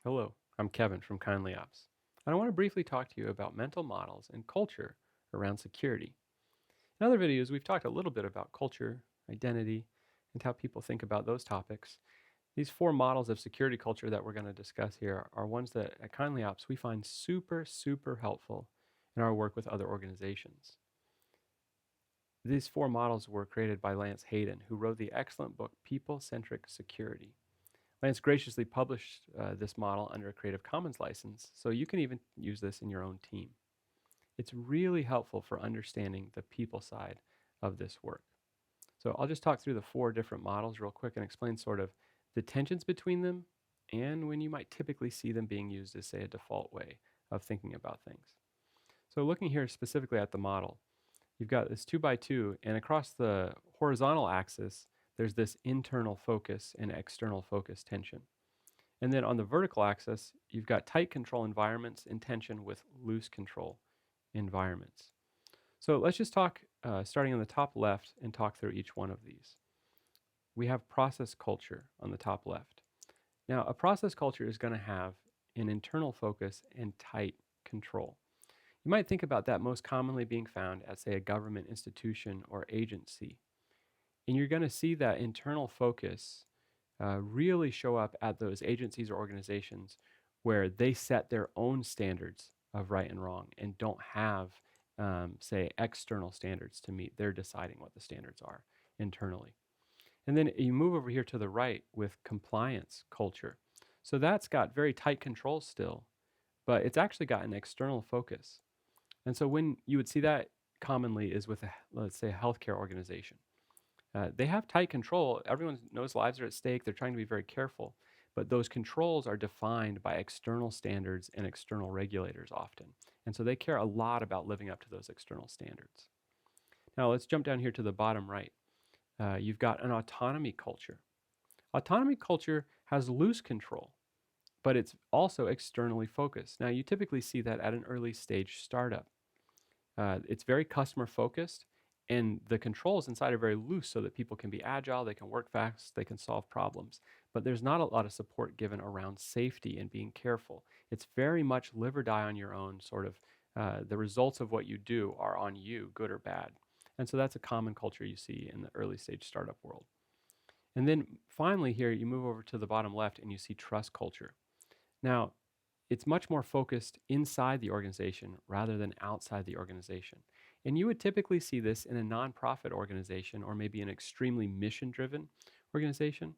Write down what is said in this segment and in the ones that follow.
Hello, I'm Kevin from Kindly Ops, and I want to briefly talk to you about mental models and culture around security. In other videos, we've talked a little bit about culture, identity, and how people think about those topics. These four models of security culture that we're going to discuss here are ones that at Kindly Ops we find super helpful in our work with other organizations. These four models were created by Lance Hayden, who wrote the excellent book People-Centric Security. Lance graciously published this model under a Creative Commons license, so you can even use this in your own team. It's really helpful for understanding the people side of this work. So I'll just talk through the four different models real quick and explain sort of the tensions between them and when you might typically see them being used as, say, a default way of thinking about things. So looking here specifically at the model, you've got this 2x2, and across the horizontal axis, there's this internal focus and external focus tension. And then on the vertical axis, you've got tight control environments in tension with loose control environments. So let's just talk, starting on the top left, and talk through each one of these. We have process culture on the top left. Now, a process culture is going to have an internal focus and tight control. You might think about that most commonly being found at, say, a government institution or agency. And you're going to see that internal focus really show up at those agencies or organizations where they set their own standards of right and wrong and don't have, say, external standards to meet. They're deciding what the standards are internally. And then you move over here to the right with compliance culture. So that's got very tight controls still, but it's actually got an external focus. And so when you would see that commonly is with, let's say, a healthcare organization. They have tight control. Everyone knows lives are at stake. They're trying to be very careful. But those controls are defined by external standards and external regulators often. And so they care a lot about living up to those external standards. Now let's jump down here to the bottom right. You've got an autonomy culture. Autonomy culture has loose control, but it's also externally focused. Now you typically see that at an early stage startup. It's very customer focused, and the controls inside are very loose so that people can be agile, they can work fast, they can solve problems. But there's not a lot of support given around safety and being careful. It's very much live or die on your own, sort of the results of what you do are on you, good or bad. And so that's a common culture you see in the early stage startup world. And then finally here, you move over to the bottom left and you see trust culture. Now, it's much more focused inside the organization rather than outside the organization. And you would typically see this in a nonprofit organization or maybe an extremely mission-driven organization.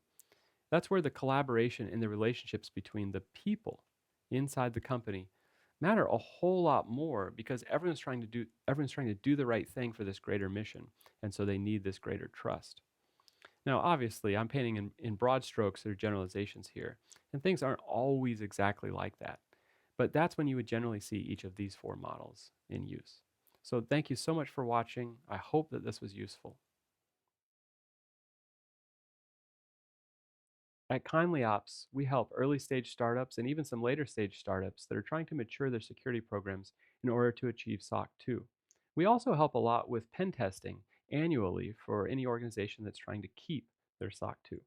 That's where the collaboration and the relationships between the people inside the company matter a whole lot more because everyone's trying to do the right thing for this greater mission, and so they need this greater trust. Now, obviously, I'm painting in broad strokes or generalizations here, and things aren't always exactly like that. But that's when you would generally see each of these four models in use. So thank you so much for watching. I hope that this was useful. At Kindly Ops, we help early stage startups and even some later stage startups that are trying to mature their security programs in order to achieve SOC 2. We also help a lot with pen testing annually for any organization that's trying to keep their SOC 2.